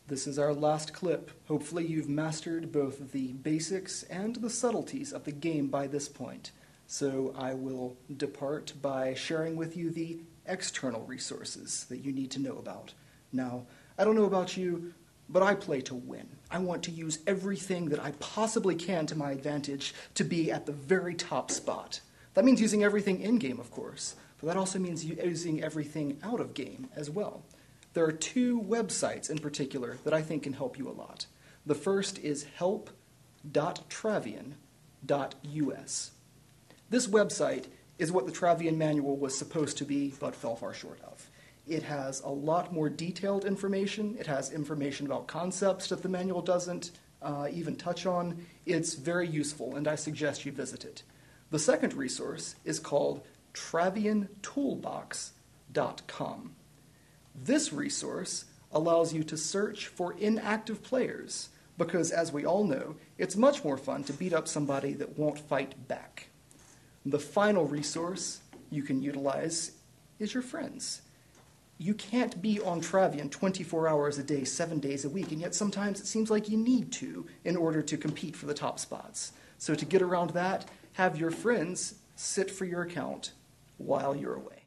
This is our last clip. Hopefully you've mastered both the basics and the subtleties of the game by this point. So I will depart by sharing with you the external resources that you need to know about. Now, I don't know about you, but I play to win. I want to use everything that I possibly can to my advantage to be at the very top spot. That means using everything in-game, of course, but that also means using everything out of game as well. There are two websites in particular that I think can help you a lot. The first is help.travian.us. This website is what the Travian manual was supposed to be, but fell far short of. It has a lot more detailed information. It has information about concepts that the manual doesn't even touch on. It's very useful, and I suggest you visit it. The second resource is called TravianToolbox.com. This resource allows you to search for inactive players, because as we all know, it's much more fun to beat up somebody that won't fight back. The final resource you can utilize is your friends. You can't be on Travian 24 hours a day, 7 days a week, and yet sometimes it seems like you need to in order to compete for the top spots. So to get around that, have your friends sit for your account while you're away.